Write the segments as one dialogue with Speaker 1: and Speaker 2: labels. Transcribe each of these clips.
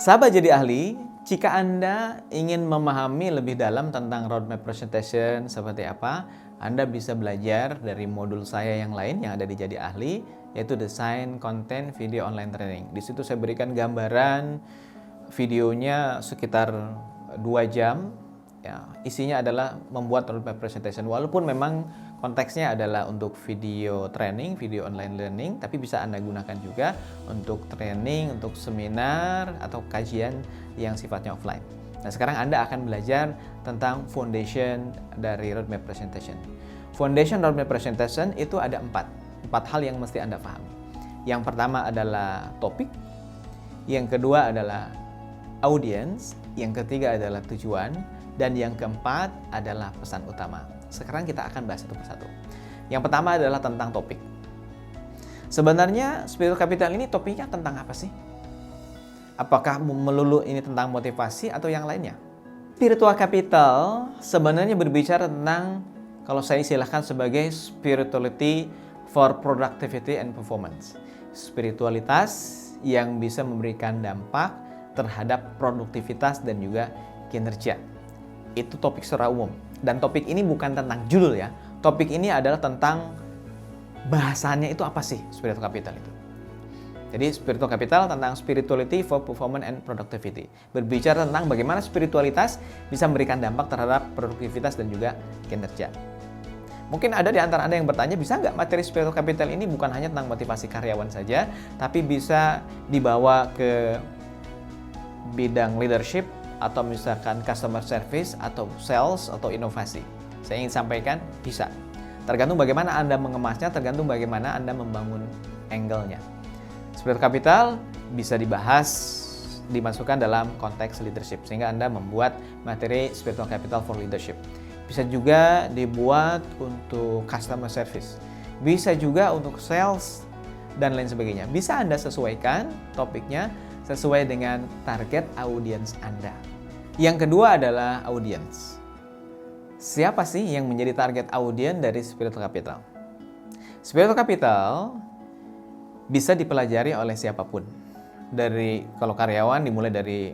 Speaker 1: Sahabat jadi ahli, jika Anda ingin memahami lebih dalam tentang roadmap presentation seperti apa, Anda bisa belajar dari modul saya yang lain yang ada di Jadi Ahli, yaitu Desain Konten Video Online Training. Di situ saya berikan gambaran videonya sekitar 2 jam. Ya, isinya adalah membuat roadmap presentation. Walaupun memang konteksnya adalah untuk video training, video online learning, tapi bisa Anda gunakan juga untuk training, untuk seminar, atau kajian yang sifatnya offline. Nah, sekarang Anda akan belajar tentang foundation dari roadmap presentation. Foundation roadmap presentation itu ada 4 hal yang mesti Anda pahami. Yang pertama adalah topik, yang kedua adalah audience, yang ketiga adalah tujuan, dan yang keempat adalah pesan utama. Sekarang kita akan bahas satu persatu. Yang pertama adalah tentang topik. Sebenarnya Spiritual Capital ini topiknya tentang apa sih? Apakah melulu ini tentang motivasi atau yang lainnya? Spiritual Capital sebenarnya berbicara tentang, kalau saya istilahkan sebagai spirituality for productivity and performance. Spiritualitas yang bisa memberikan dampak terhadap produktivitas dan juga kinerja. Itu topik secara umum. Dan topik ini bukan tentang judul ya. Topik ini adalah tentang bahasannya itu apa sih Spiritual Capital itu. Jadi Spiritual Capital tentang spirituality for performance and productivity. Berbicara tentang bagaimana spiritualitas bisa memberikan dampak terhadap produktivitas dan juga kinerja. Mungkin ada di antara Anda yang bertanya, bisa nggak materi Spiritual Capital ini bukan hanya tentang motivasi karyawan saja, tapi bisa dibawa ke bidang leadership, atau misalkan customer service, atau sales, atau inovasi. Saya ingin sampaikan, bisa. Tergantung bagaimana Anda mengemasnya, tergantung bagaimana Anda membangun angle-nya. Spiritual Capital bisa dibahas, dimasukkan dalam konteks leadership, sehingga Anda membuat materi Spiritual Capital for Leadership. Bisa juga dibuat untuk customer service. Bisa juga untuk sales, dan lain sebagainya. Bisa Anda sesuaikan topiknya sesuai dengan target audiens Anda. Yang kedua adalah audiens. Siapa sih yang menjadi target audiens dari Spiritual Capital? Spiritual Capital bisa dipelajari oleh siapapun. Dari kalau karyawan dimulai dari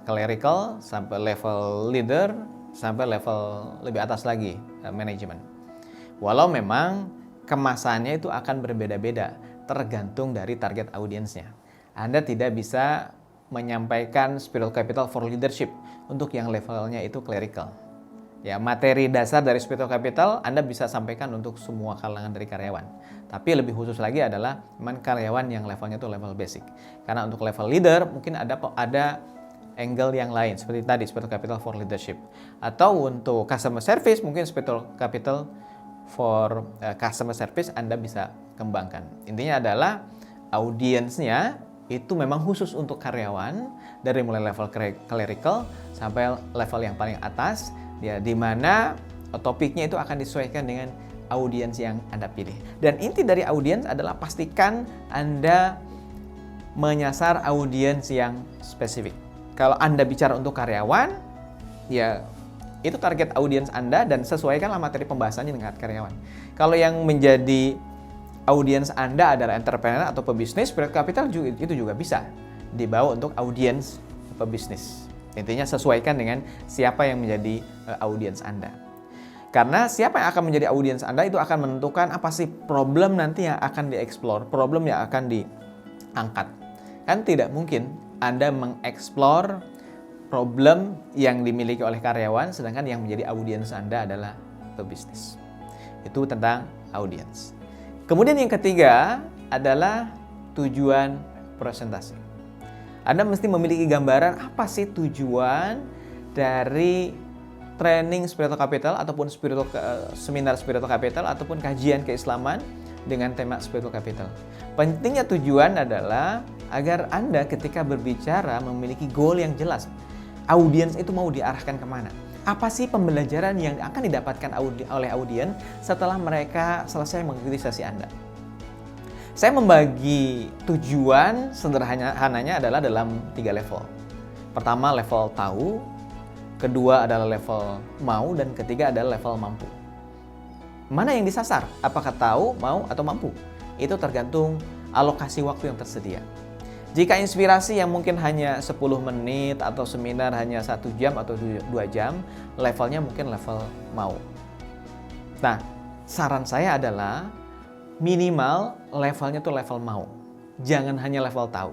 Speaker 1: clerical sampai level leader sampai level lebih atas lagi, manajemen. Walau memang kemasannya itu akan berbeda-beda tergantung dari target audiensnya. Anda tidak bisa menyampaikan Spiritual Capital for Leadership untuk yang levelnya itu clerical. Ya, materi dasar dari Spiritual Capital Anda bisa sampaikan untuk semua kalangan dari karyawan. Tapi lebih khusus lagi adalah memang karyawan yang levelnya itu level basic. Karena untuk level leader mungkin ada angle yang lain seperti tadi Spiritual Capital for Leadership. Atau untuk customer service mungkin Spiritual Capital for customer service Anda bisa kembangkan. Intinya adalah audiensnya itu memang khusus untuk karyawan dari mulai level clerical sampai level yang paling atas ya, di mana topiknya itu akan disesuaikan dengan audiens yang Anda pilih. Dan inti dari audiens adalah pastikan Anda menyasar audiens yang spesifik. Kalau Anda bicara untuk karyawan, ya itu target audiens Anda dan sesuaikanlah materi pembahasannya dengan karyawan. Kalau yang menjadi audiens Anda adalah entrepreneur atau pebisnis, Spiritual Capital itu juga bisa dibawa untuk audiens pebisnis. Intinya sesuaikan dengan siapa yang menjadi audiens Anda. Karena siapa yang akan menjadi audiens Anda itu akan menentukan apa sih problem nanti yang akan dieksplor, problem yang akan diangkat. Kan tidak mungkin Anda mengeksplor problem yang dimiliki oleh karyawan, sedangkan yang menjadi audiens Anda adalah pebisnis. Itu tentang audiens. Kemudian yang ketiga adalah tujuan presentasi. Anda mesti memiliki gambaran apa sih tujuan dari training Spiritual Capital ataupun seminar Spiritual Capital ataupun kajian keislaman dengan tema Spiritual Capital. Pentingnya tujuan adalah agar Anda ketika berbicara memiliki goal yang jelas. Audiens itu mau diarahkan kemana? Apa sih pembelajaran yang akan didapatkan oleh audiens setelah mereka selesai mengikuti sesi Anda? Saya membagi tujuan sederhananya adalah dalam 3 level. Pertama level tahu, kedua adalah level mau, dan ketiga adalah level mampu. Mana yang disasar? Apakah tahu, mau, atau mampu? Itu tergantung alokasi waktu yang tersedia. Jika inspirasi yang mungkin hanya 10 menit atau seminar hanya 1 jam atau 2 jam, levelnya mungkin level mau. Nah, saran saya adalah minimal levelnya tuh level mau. Jangan hanya level tahu.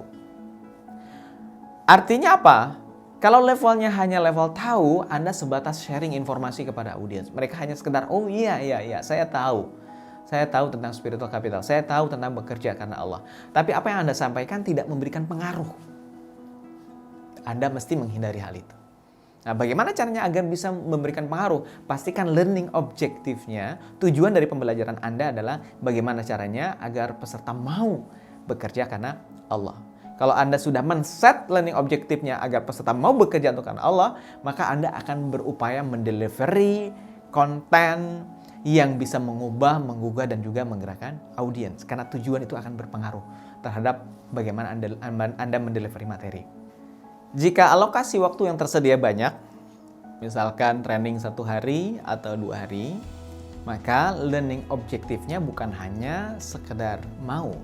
Speaker 1: Artinya apa? Kalau levelnya hanya level tahu, Anda sebatas sharing informasi kepada audiens. Mereka hanya sekedar, oh iya, saya tahu. Saya tahu tentang spiritual capital. Saya tahu tentang bekerja karena Allah. Tapi apa yang Anda sampaikan tidak memberikan pengaruh. Anda mesti menghindari hal itu. Nah, bagaimana caranya agar bisa memberikan pengaruh? Pastikan learning objektifnya, tujuan dari pembelajaran Anda adalah bagaimana caranya agar peserta mau bekerja karena Allah. Kalau Anda sudah men-set learning objektifnya agar peserta mau bekerja untuk karena Allah, maka Anda akan berupaya mendelivery konten yang bisa mengubah, menggugah, dan juga menggerakkan audiens. Karena tujuan itu akan berpengaruh terhadap bagaimana Anda mendelivery materi. Jika alokasi waktu yang tersedia banyak, misalkan training 1 hari atau 2 hari, maka learning objektifnya bukan hanya sekedar mau,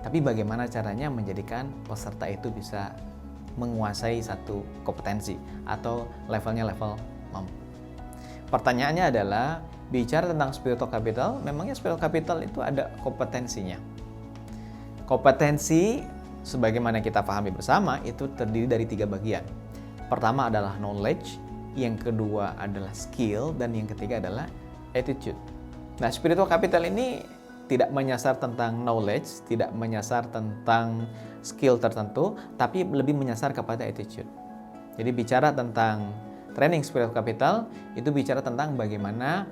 Speaker 1: tapi bagaimana caranya menjadikan peserta itu bisa menguasai satu kompetensi atau levelnya level mampu. Pertanyaannya adalah, bicara tentang spiritual capital, memangnya spiritual capital itu ada kompetensinya. Kompetensi, sebagaimana kita pahami bersama, itu terdiri dari 3 bagian. Pertama adalah knowledge, yang kedua adalah skill, dan yang ketiga adalah attitude. Nah, spiritual capital ini tidak menyasar tentang knowledge, tidak menyasar tentang skill tertentu, tapi lebih menyasar kepada attitude. Jadi bicara tentang training spiritual capital, itu bicara tentang bagaimana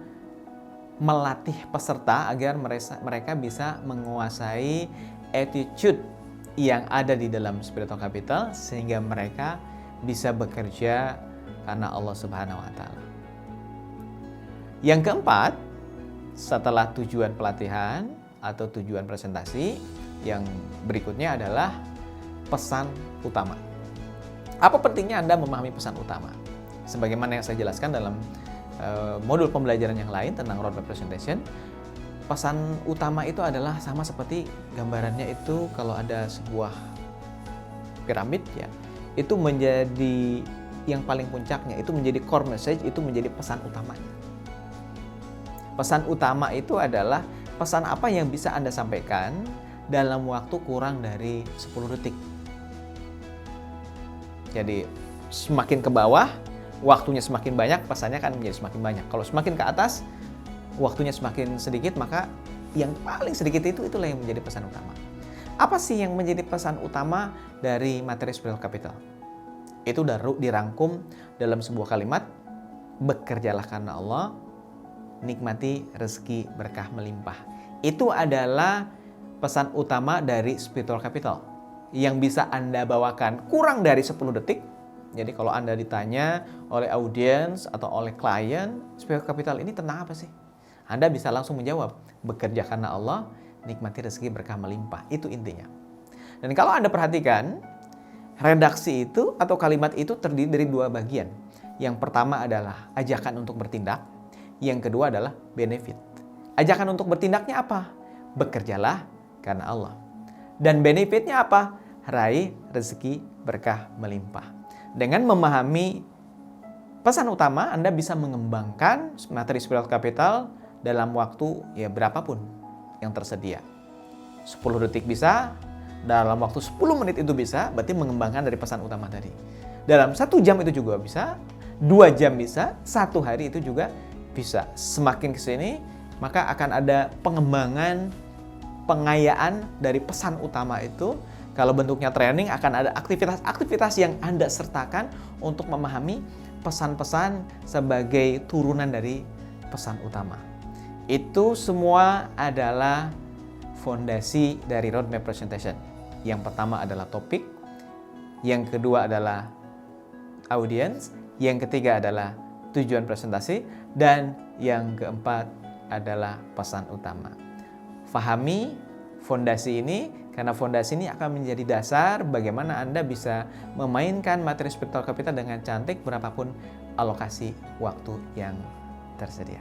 Speaker 1: melatih peserta agar mereka bisa menguasai attitude yang ada di dalam spiritual capital sehingga mereka bisa bekerja karena Allah Subhanahu wa taala. Yang keempat, setelah tujuan pelatihan atau tujuan presentasi, yang berikutnya adalah pesan utama. Apa pentingnya Anda memahami pesan utama? Sebagaimana yang saya jelaskan dalam modul pembelajaran yang lain tentang roadmap presentation, pesan utama itu adalah sama seperti gambarannya itu kalau ada sebuah piramid ya, itu menjadi yang paling puncaknya, itu menjadi core message, itu menjadi pesan utamanya. Pesan utama itu adalah pesan apa yang bisa Anda sampaikan dalam waktu kurang dari 10 detik. Jadi semakin ke bawah, waktunya semakin banyak, pesannya akan menjadi semakin banyak. Kalau semakin ke atas, waktunya semakin sedikit, maka yang paling sedikit itulah yang menjadi pesan utama. Apa sih yang menjadi pesan utama dari materi spiritual capital? Itu dirangkum dalam sebuah kalimat, bekerjalah karena Allah, nikmati rezeki berkah melimpah. Itu adalah pesan utama dari spiritual capital yang bisa Anda bawakan kurang dari 10 detik. Jadi kalau Anda ditanya oleh audiens atau oleh klien, spiritual capital ini tentang apa sih? Anda bisa langsung menjawab, bekerja karena Allah, nikmati rezeki berkah melimpah. Itu intinya. Dan kalau Anda perhatikan, redaksi itu atau kalimat itu terdiri dari 2 bagian. Yang pertama adalah ajakan untuk bertindak, yang kedua adalah benefit. Ajakan untuk bertindaknya apa? Bekerjalah karena Allah. Dan benefitnya apa? Raih rezeki berkah melimpah. Dengan memahami pesan utama, Anda bisa mengembangkan materi spiritual capital dalam waktu ya berapapun yang tersedia. 10 detik bisa, dalam waktu 10 menit itu bisa, berarti mengembangkan dari pesan utama tadi. Dalam 1 jam itu juga bisa, 2 jam bisa, 1 hari itu juga bisa. Semakin kesini, maka akan ada pengembangan, pengayaan dari pesan utama itu. Kalau bentuknya training, akan ada aktivitas-aktivitas yang Anda sertakan untuk memahami pesan-pesan sebagai turunan dari pesan utama. Itu semua adalah fondasi dari roadmap presentation. Yang pertama adalah topik, yang kedua adalah audience, yang ketiga adalah tujuan presentasi, dan yang keempat adalah pesan utama. Fahami fondasi ini, karena fondasi ini akan menjadi dasar bagaimana Anda bisa memainkan materi spiritual capital dengan cantik berapapun alokasi waktu yang tersedia.